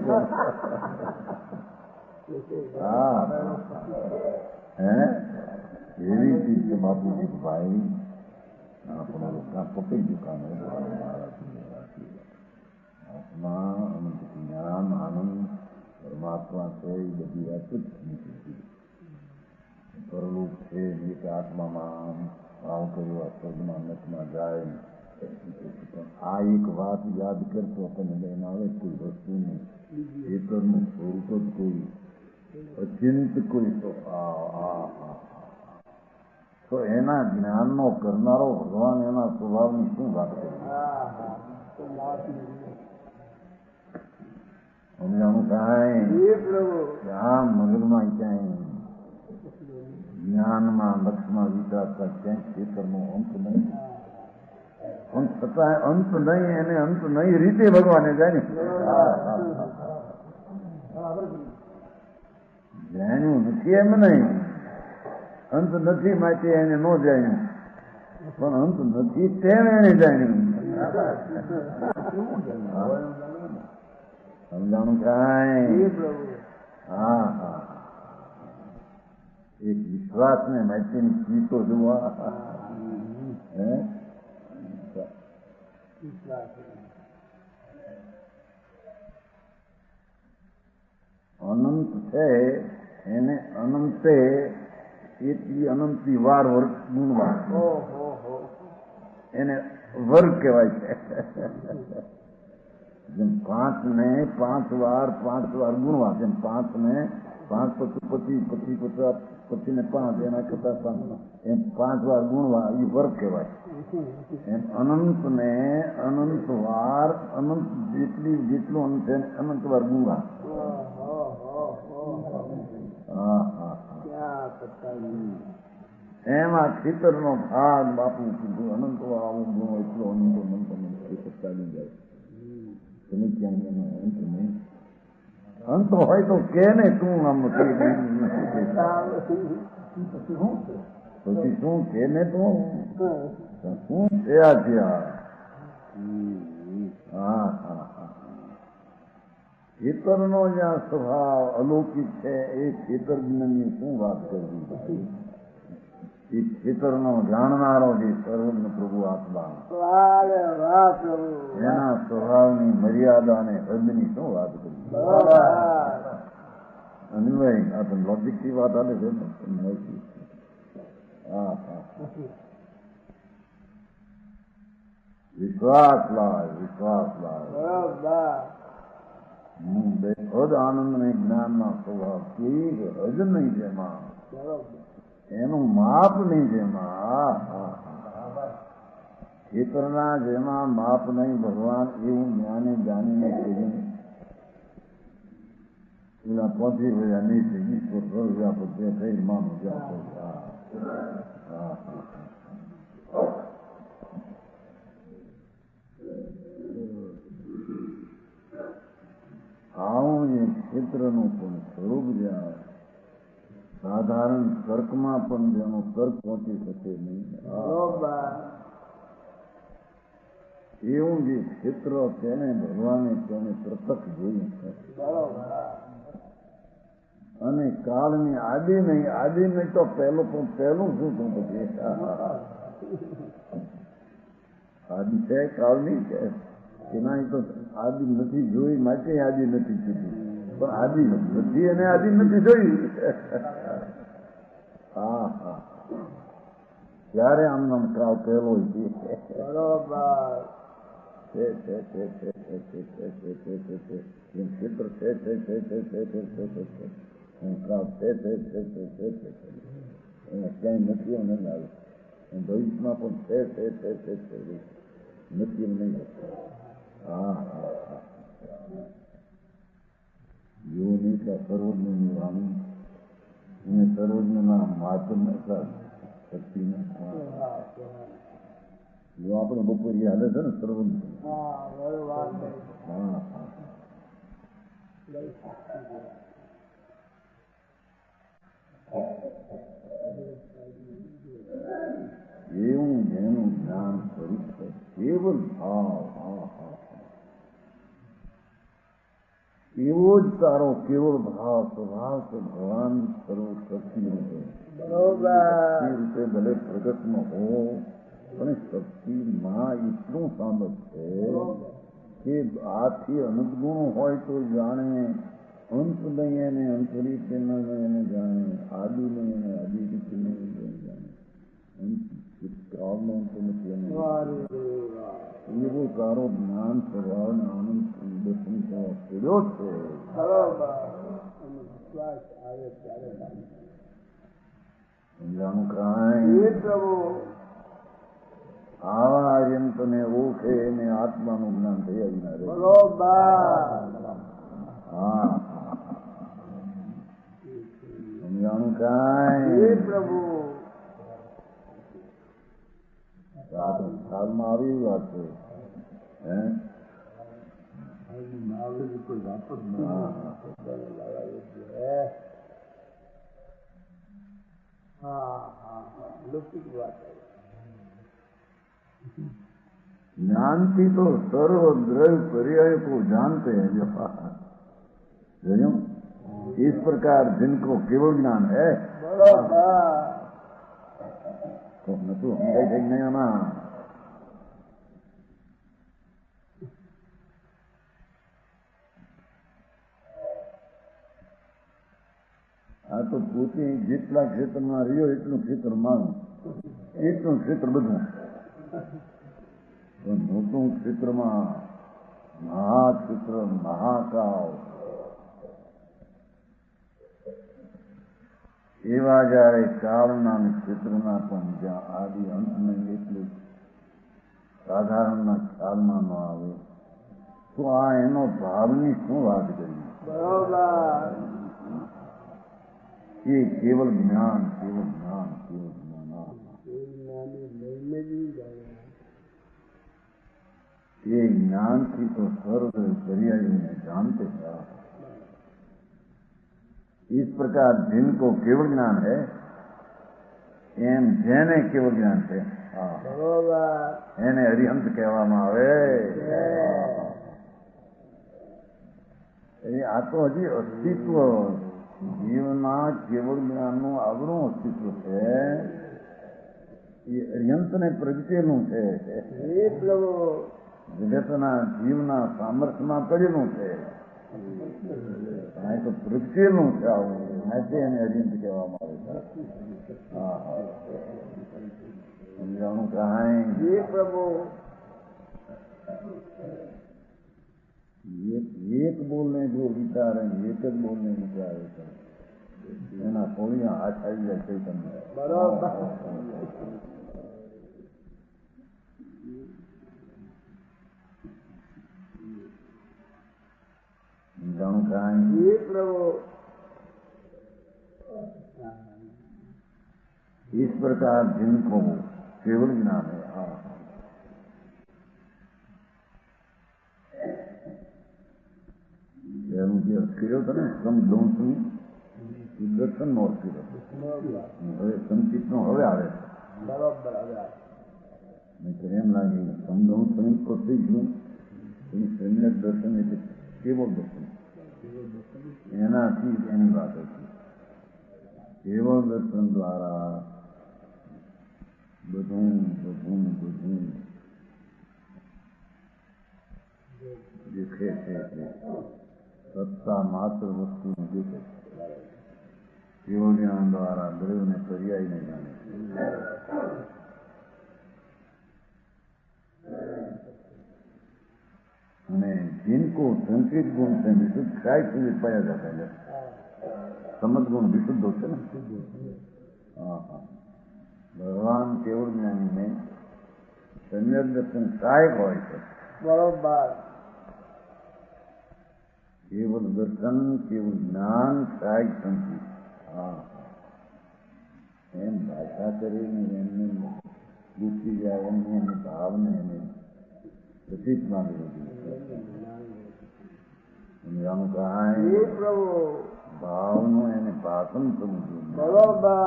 હા હે એવી ચીજ છે બાપુજી ભાઈ આપણા પકડી દુકાન આત્મા અનંત જ્ઞાન આનંદ પરમાત્મા છે એ બધી વાત જ નથી. પરલોક છે એક આત્મામાં આવું કર્યું આ સ્વર્ગમાં નથમાં જાય પણ આ એક વાત યાદ કરતો આપણને લઈને આવે કોઈ વસ્તુનું ચેતનનું સ્વરૂપ જ કોઈ અચિંત કોઈ તો એના જ્ઞાનનો કરનારો ભગવાન એના સ્વભાવની શું વાત કરે સમજાણું કાંઈ આમ મગજમાં ક્યાંય જ્ઞાનમાં લક્ષમાં વિચારતા ક્યાંય ચેતનનો અંત નહીં. અંત છતાં અંત નહીં એને અંત નહીં રીતે ભગવાને જાય ને જાણ્યું નથી એમ નહીં અંત નથી માટે એને ન જાણ્યું પણ અંત નથી તેમ એને જાણ્યું. સમજાણું કાંઈ હા હા એક વિશ્વાસને માહિતીની ચીતો જોવા હે અનંત છે એને અનંતે એટલી અનંતની વાર ગુણવા એને વર્ગ કહેવાય છે. જેમ 5 ને 5 વાર ગુણવા જેમ 5 ને 5 પછી 50 પછી ને 5 એના કરતા 5 એમ 5 વાર ગુણવા એ વર્ગ કહેવાય. એમ અનંત ને અનંત વાર અનંત જેટલું અંત છે અનંત વાર ગુણવા. હા હા એમાં ખેતરનો ભાગ બાપુ કીધું અનંત આવું ગુણો એટલો અનંત અનંત અનંત ખેતર ચાલી જાય તમે ક્યાં એનો અંત નહીં. અંત હોય તો કે ને તું આમ પછી શું કે ને તો શું થયા છે હા હા ખેતરનો જ્યાં સ્વભાવ અલૌકિક છે એ ખેતર જ્ઞાનની શું વાત કરવી. એ ખેતરનો જાણનારો જે સર્વજ્ઞ પ્રભુ આત્મા એના સ્વભાવની મર્યાદા અને હદની શું વાત કરવી. અનિલભાઈ આ તો લોજિક થી વાત આવે છે હા હા વિશ્વાસ લાય હદ આનંદ ને જ્ઞાન ના સ્વભાવ કેવી હદ નહીં જેમાં એનું માપ નહીં જેમાં ખેતરના જેમાં માપ નહીં ભગવાન એવું જ્ઞાને જાણીને પેલા પહોંચી ગયા નીચે ઈશ્વર સર્વવ્યાપક તે થઈ માનું વ્યાપક. હા હા આવું એ ક્ષેત્રનું પણ સ્વરૂપ જાણે. સાધારણ તર્કમાં પણ જેનો તર્ક પહોંચી શકે નહીં એવું જે ક્ષેત્ર તેને ભગવાને તેને પ્રત્યક્ષ જોયું છે. અને કાળની આદિ નહીં તો પહેલું શું થયું પછી આદિ છે કાળની છે એના તો આદિ નથી જોઈ માટે આદિ નથી કીધું પણ આદિ નથી અને આદિ નથી જોઈ. હા હા ત્યારે આમ કાળ પહેલો ક્ષેત્ર છે ક્યાંય નથી એમ નહીં આવે ભવિષ્યમાં પણ છે નથી એમ નહીં. હા હા હા એવું નહીં કે સર્વજ્ઞ આનંદ એને સર્વજ્ઞના માધ્યમ શક્તિને જો આપણે બપોરી હાલે છે ને સર્વજ્ઞ. હા હા એવું જેનું જ્ઞાન સ્વરૂપ છે કેવલ ભાવ. હા હા એવો જ તારો કેવળ ભાવ સ્વભાવ છે ભગવાન સર્વ શક્તિ રૂપે ભલે પ્રગટમાં હો પણ શક્તિમાં એટલું સામર્થ્ય છે કે આથી અનુગુણ હોય તો જાણે અંત નહીં એને અંત રીતે એને જાણે આદિ નહીં એને આદિ રીતે નહીં જાણે કાળનો અંત નથી એને એવો તારો જ્ઞાન સ્વભાવ ને આનંદ દર્શન કર્યો છે. સમજાણું કાંઈ આવા આર્યંતને ઓળખે એને આત્માનું જ્ઞાન થઈ આવી ના હા સમજાણું કાંઈ પ્રભુ સાલમાં આવી વાત છે. હે ज्ञानती तो सर्व द्रव्य पर्याय को जानते हैं जो इस प्रकार जिनको केवल ज्ञान है तो न तो हम नहीं आना આ તો પોતે જેટલા ક્ષેત્રમાં રહ્યો એટલું ક્ષેત્ર માનું એટલું ક્ષેત્ર બધું પણ મોટું ક્ષેત્રમાં મહાક્ષેત્ર મહાકાળ એવા જયારે કાળના ક્ષેત્રના પણ જ્યાં આદિ અંત નહીં એટલું સાધારણના ખ્યાલમાં ન આવે તો આ એનો ભાવની શું વાત કરી. ये केवल ज्ञान केवल ज्ञान केवल ज्ञान ये ज्ञान की तो सर्व पर्याय जानते हैं. इस प्रकार जिनको केवल ज्ञान है एम जेने केवल ज्ञान है એને હરિહંત કહેવામાં આવે. આ તો હજી અસ્તિત્વ જીવના કેવળ જ્ઞાનનું આગળનું અસ્તિત્વ છે એ અર્યંતને પ્રગટેલું છે જગતના જીવના સામર્થ્યમાં પડેલું છે આ તો પ્રગટેલું છે આવું માટે એને અર્યંત કહેવામાં આવે છે. હા હા સમજાણું કાંઈ પ્રભુ एक बोलने जो विचार है एक જ बोलने विचार है એના કોળિયા હાથ આવી જાય ચૈતન્ય બરાબર. જાણું કાંઈ प्रभु। इस प्रकार जिनको केवल ज्ञान है, मुझे केवल था ना सम दोषनी દર્શન નો અર્થ હવે સંચિત નો હવે આવે બરોબર હવે નહીં એમ લાગે સમજાવું સ્વયં તો થઈ ગયું એનું સમ્યક દર્શન એટલે કેવળ દર્શન એનાથી એની વાત હતી. કેવળ દર્શન દ્વારા બધું બધું બધું દેખે છે. સત્તા માત્ર વસ્તુને દેખે છે. કેવળ જ્ઞાન દ્વારા દ્રવ્યને પર્યાયને જાણે અને जिनको संकेत गुण से विशुद्ध काय से पाया जाता है. समझ गुण विशुद्ध होते ना. हाँ हाँ भगवान केवल ज्ञानी में सम्यक दर्शन सहायक હોય છે. બરોબર. केवल दर्शन केवल ज्ञान सहायक संचित. हाँ એમ ભાષા કરીને એમને દૂસરી જાય એમની એની ભાવને એને પ્રતિક માની લીધી. આનું કહાય પ્રભુ ભાવનું એને ભાષણ સમજ્યું. બરોબર.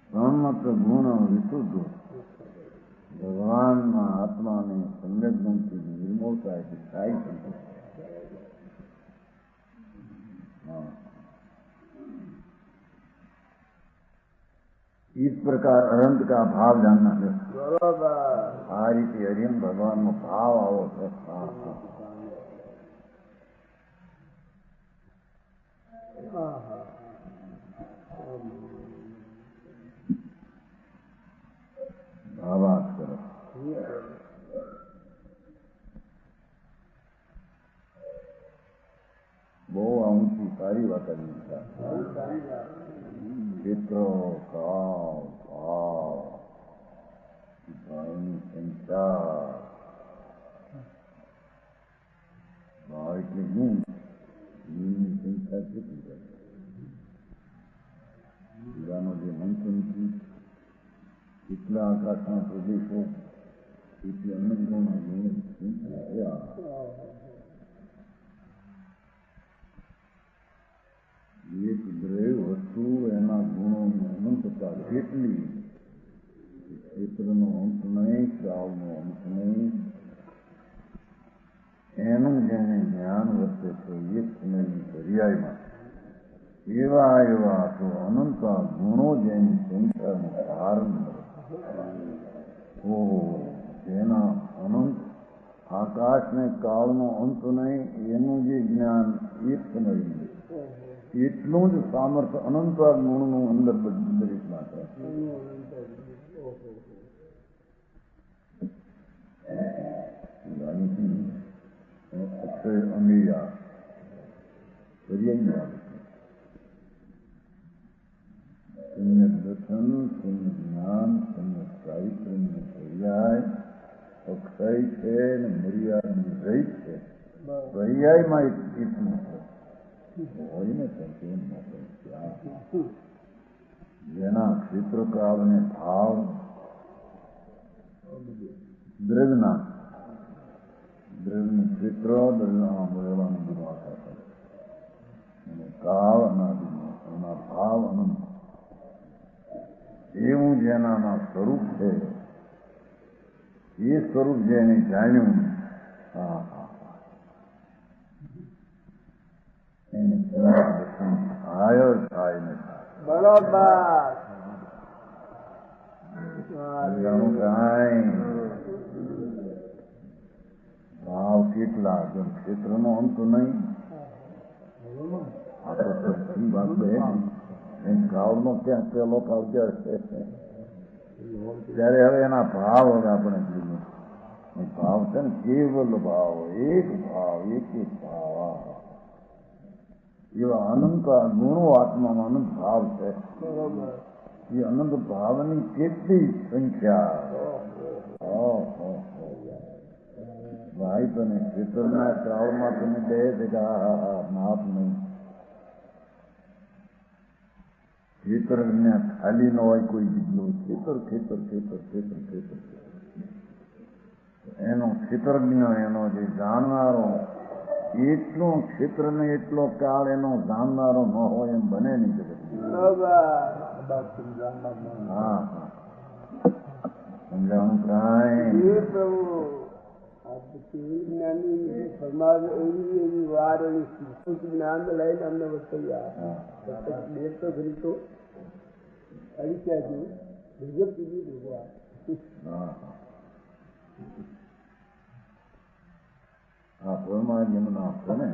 સંમત ગુણ વિશુદ્ધ ભગવાનમાં આત્માને સંગત ગુણથી નિર્મળતા એટલે થાય છે. इस प्रकार अनंत का भाव जानना है. आ रीति हरियम भगवान नो भाव आवो है. भावात करो બહુ ઊંચી સારી વાત આવી. ક્ષેત્રો ભાવ ભાવ ભાવની સંખ્યા ભાવ એટલે શું? જીવની સંખ્યા કેટલી છે? બીજાનો જે મંત્ર નથી કેટલા આકાશના પ્રદેશો એટલે અનંતોના જીવન સંખ્યા એક દ્રવ્ય વસ્તુ એના ગુણોની અનંતતા કેટલી ક્ષેત્રનો અંત નહીં, કાળનો અંત નહીં. એનું જેને જ્ઞાન વર્તે છે એક સમયની પર્યાયમાં એવા એવા તો અનંત ગુણો જેની સંખ્યાનું કારણ ઓહો જેના અનંત આકાશને કાળનો અંત નહીં એનું જે જ્ઞાન એક સમયનું એટલું જ સામર્થ્ય અનંત ગુણનું અંદર દરેક માટે. અક્ષય અમીરા પર્યાય સમ્યક દર્શન સમ્યક જ્ઞાન સમ્યક ચારિત્ર્યનો પર્યાય અક્ષય છે ને મર્યાદની રહિત છે. પર્યાયમાં એટલું હોય ને કેમ જેના ક્ષેત્રકાળને ભાવ દ્રવ્યના દ્રવ્યનું ક્ષેત્ર દ્રવ્યનું ગુણાકાર અને કાળ એના ભાવ અનંત એવું જેનાના સ્વરૂપ છે એ સ્વરૂપ જેને જાણ્યું હા એને દર્શન થાય થાય ને બરોબર. ભાવ કેટલા જેમ ક્ષેત્રનો અંત નહીં. આ તો વાત બે કાળનો ક્યાં પેલો કાળ ક્યાં છે ત્યારે હવે એના ભાવ હવે આપણે જોઈએ. ભાવ છે ને કેવલ ભાવ એક ભાવ એવા અનંત ગુણો આત્મામાં અનંત ભાવ છે. એ અનંત ભાવની કેટલી સંખ્યા ભાઈ તને ખેતરના ચાવમાં તમે બે જગ્યા માપ નહીં. ખેતર ખાલી ન હોય કોઈ જગ્યો, ખેતર ખેતર ખેતર ખેતર ખેતર એનો ખેતરજ્ઞ એનો જે જાણનારો એટલો ક્ષેત્રને એટલો કાળ એનો જાણનારો ન હોય એમ બને નહીં જગત. હા હા સમજાણું કાંઈ પ્રભુ જ્ઞાની સમાજ એવી વાર જ્ઞાન લઈને અમને વસ્તુયા દેર તો ઘડી તો આવી ક્યાં છું બીજું પીવી ભગવાન. હા હા પોળમાં જેમનો આપતો ને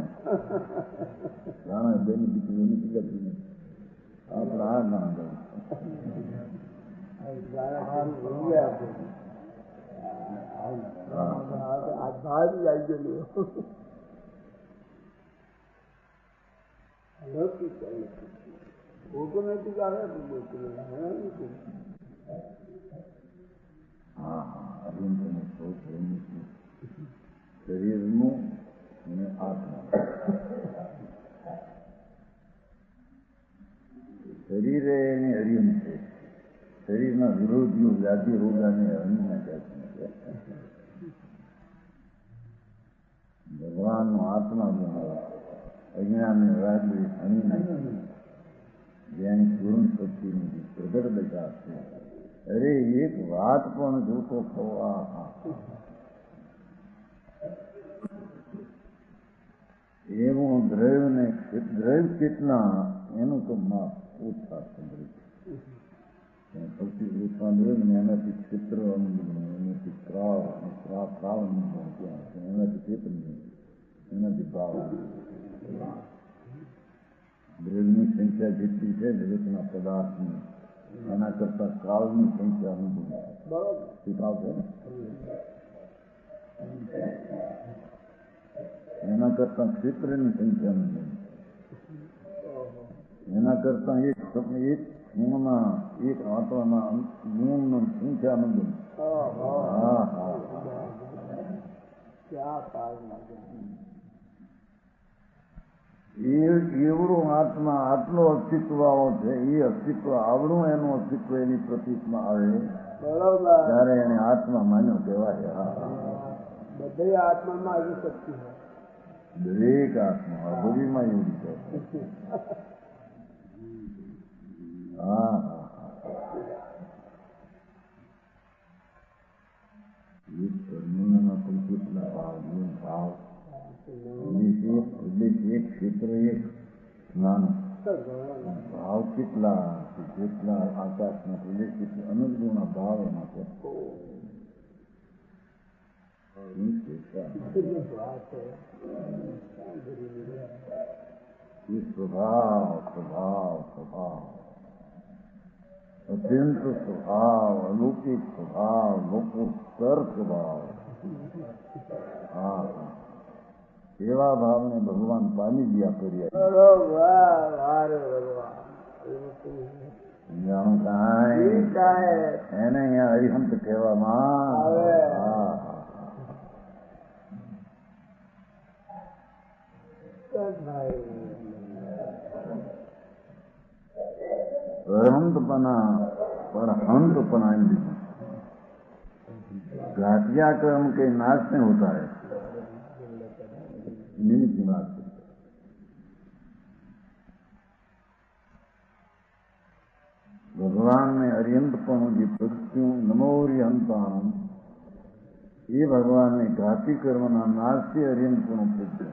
જાણે બેન દીકરી નીકળી જતી આપણે આ ના ભારી આવી ગયેલું ઓટોમેટિક આવે હા શરીરનું અને આત્મા. શરીરે એને હરિયમ છે. શરીરના વિરોધીઓ વ્યાધિ રોગાને હરિના જાતને ભગવાનનો આત્મા અજ્ઞાનને રાજવી હની નાખી જેની પૂર્ણ શક્તિની પ્રગટ દશા છે. અરે એક વાત પણ જોતો થવા એવું દ્રવ્ય કેટલા એનું તો માપ ઓછા સૌથી ઓછા દ્રવ્ય ને એનાથી ક્ષેત્ર એનાથી પ્રાવ એનાથી ક્ષેત્ર એનાથી ભાવ. દ્રવ્યની સંખ્યા જેટલી છે જગતના પદાર્થની એના કરતા કાળની સંખ્યા અનુભવ સ્વીકાર છે. એના કરતા ક્ષેત્રની સંખ્યા અનુભવ એના કરતા એક ગુણના એક આત્માના ગુણનો સંખ્યા અનુભવ. હા હા એવડું આત્મા આટલો અસ્તિત્વ વાળો છે. એ અસ્તિત્વ આવડું એનું અસ્તિત્વ એની પ્રતીકમાં આવે ત્યારે એને આત્મા માન્યો કહેવાય. બધે આત્મામાં આવી શક્તિ હોય. દરેક આત્મા બધામાં એવડી છે. હા એક કર્મના પણ કેટલા ભાવ એક ક્ષેત્ર એક નાનું ભાવ કેટલા જેટલા આકાશના પ્રદેશ કેટલા અનુગુણના ભાવ એમાં છે. સ્વભાવ સ્વભાવ સ્વભાવ અત્યંત સ્વભાવ અલૌકિક સ્વભાવ લોકોત્તર સ્વભાવ. હા એવા ભાવને ભગવાન પામી ગયા કર્યા. જાણું કાંઈ એને અહીંયા અરિહંત કહેવામાં અરહંતપના पर हंतपना इन दिनों घाटियाक्रम के नाश में होता है. निमित्त निवास भगवान ने अरियंतपणु की प्रवृत्तियों नमोरियंताणम ये भगवान ने घाती कर्मना नाश से अरियंतपणु प्रवृत्ति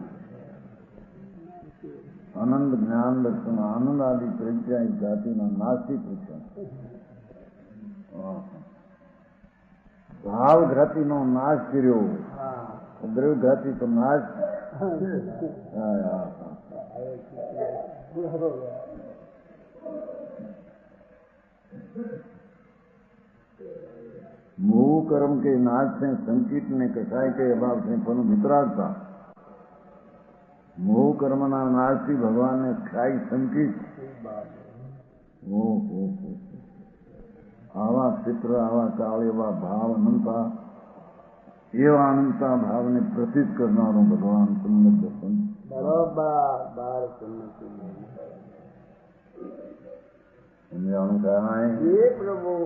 आनंद ज्ञान दर्शन आनंद आदि प्रज्ञा जाति नास्ती प्रज्ञा भाव घाती नो नाश कर्यो द्रव्य घाती तो नाश मोह कर्म के नाश से संकित ने कसाय के अभाव से पनु वितरागता मोह कर्मना नाश થી ભગવાનને ખાઈ સંકિત આવા ચિત્ર આવા કાળ એવા ભાવ અનંતા એવા અનંતા ભાવને પ્રતીત કરનારું ભગવાન તમને દર્શન બરોબર સમજાણું થાય એ પ્રભુ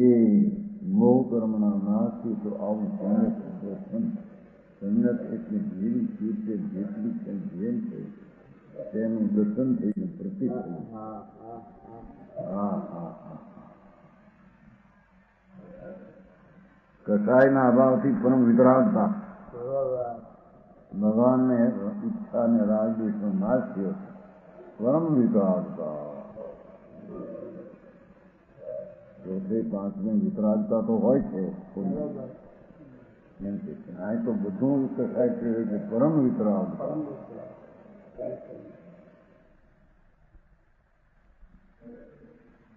એ મોહ કર્મના નાશથી તો આવું સંયત દર્શન સંયત એટલે જેવી રીતે જેટલી કંઈ જેમ છે તેનું દર્શન થયું પ્રતીત થયું. હા હા હા હા કસાયના અભાવથી પરમ વિતરાગતા બરોબર ભગવાનને ઈચ્છા અને રાગદેશનો નાશ થયો પરમ વિતરાગતા. ચોથે પાંચમે વિતરાગતા તો હોય છે બરોબર એમ કે આ તો બધું કસાય થયું એટલે પરમ વિતરાગતા.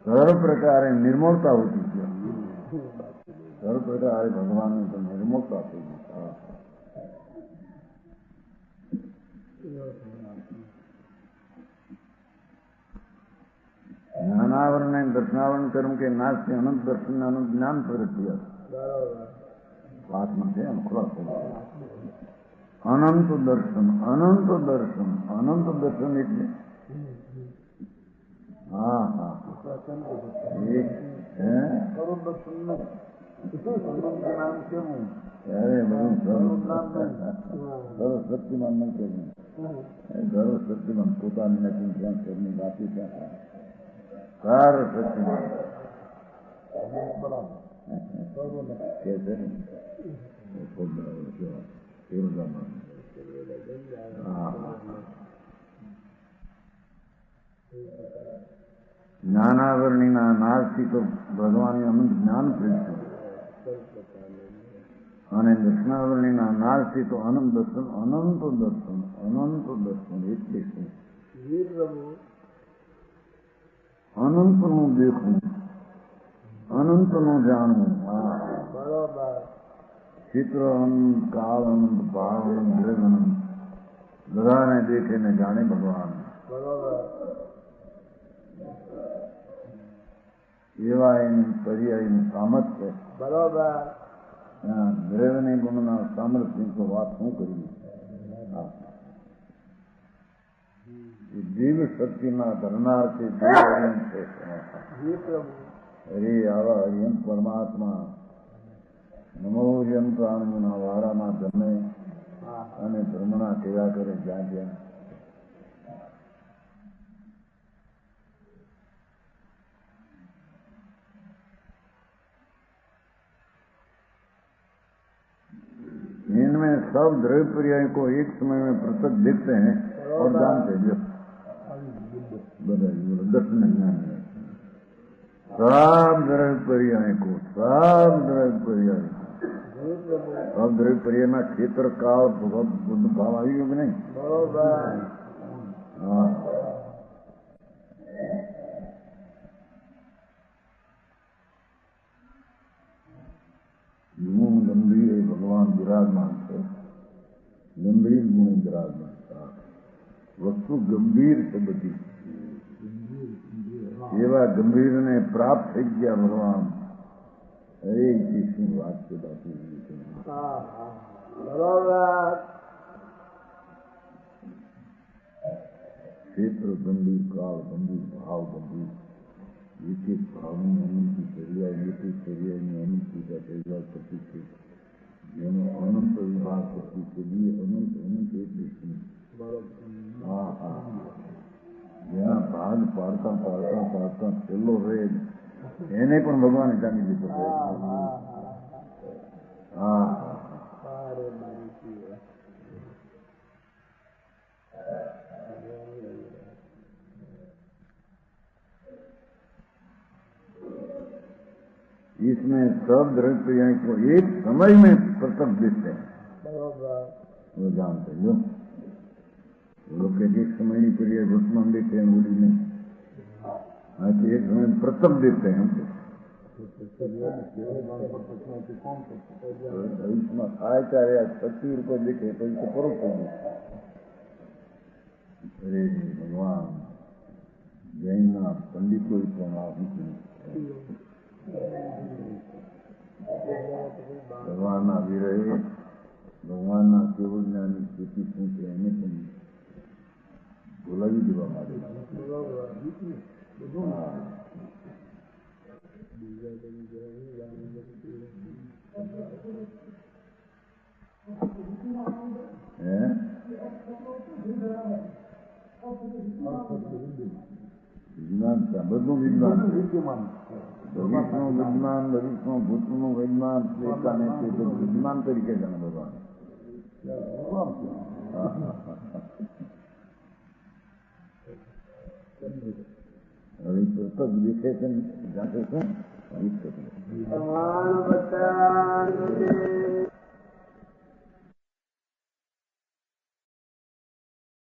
સર્વ પ્રકારે નિર્મળતા હોતી છે. સર્વ પ્રકારે ભગવાનની તો નિર્મળતા થઈ ગઈ. જ્ઞાનાવરણ અને દર્શનાવરણ કર્મ કે નાશ છે અનંત દર્શન અનંત જ્ઞાન પ્રગટ્યા. વાતમાં છે એમ ખુલાસો અનંત દર્શન અનંત દર્શન અનંત દર્શન એટલે હા હા સર્વશક્તિમાન નહીં કરવું. સર્વશક્તિમાન પોતાની નથી ત્યાં ઘરની વાતી ત્યાં સર્વશક્તિમાન કે છે જ્ઞાનાવરણીના નાશથી તો ભગવાનને અનંત જ્ઞાન પ્રેરિત અને દર્શનાવરણીના નાશથી તો અનંત દર્શન અનંત દર્શન અનંત દર્શન એટલે શું? અનંતનું દેખવું અનંતનું જાણવું. ચિત્ર અનંત કાળ અનંત ભાવ અનંત દ્રવ્ય અનંત બધાને દેખે ને જાણે ભગવાન. એવા એની પર્યાયનું સામર્થ્ય દ્રવ્યને ગુણના સામર્થ્યની તો વાત શું કરીએ. દિવ્ય શક્તિના ધરનાર છે દેવ છે. અરે આવા હરિયમ પરમાત્મા નમો હરિયમ પ્રાણીના વારામાં ધર્મે અને ધર્મના સેવા કરે જ્યાં જ્યાં इनमें सब द्रव्य पर्याय को एक समय में पृथक देखते हैं और जानते हैं. दर्शन ज्ञान सब द्रव्य पर्याय को सब द्रव्य पर्याय सब द्रव्य पर्याय में क्षेत्र काल बुद्ध भाव आई कि नहीं? हाँ गुण गंभीर भगवान विराजमान છે. ગંભીર ગુણ વિરાજમાન વસ્તુ ગંભીર છે બધી. એવા ગંભીરને પ્રાપ્ત થઈ ગયા ભગવાન. અરે શું વાત છે બાપુ. ક્ષેત્ર ગંભીર કાળ ગંભીર ભાવ ગંભીર એક એક ભાવની અનંતી ચર્યા એક એક ચર્યાની અનંતી ચર્યા થતી છે. જેનો અનંત વિભાગ થતી છે એ અનંત અનંત એટલે શું? હા હા જ્યાં ભાગ પાડતા પાડતા પાડતા છેલ્લો રહે એને પણ ભગવાને જાણી લીધો. હા इसमें सब द्रव्य पर्याय को एक समय में पृथक देखते हैं. वो जानते हो लोग एक समय ही पर्याय वर्तमान देखते हैं होली में. एक समय पृथक देखते हैं हमको. इसमें आय चाहे 25 रुपये देखे तो इसको परोक्ष हो गए. अरे भगवान जैन पंडित को प्रणाम ભગવાનના વિરહે ભગવાનના કેવળ જ્ઞાનની સ્થિતિ શું છે એને પણ બોલાવી દેવા માટે વિજ્ઞાન બધું વિજ્ઞાન ભવિષ્યનું વિજ્ઞાન ભવિષ્યનું ભૂતનું વિજ્ઞાન શ્રેષ્ઠાને વિજ્ઞાન તરીકે જાણે ભગવાન હવે સતત દેખે છે જાતે છે ભગવાન બતાવે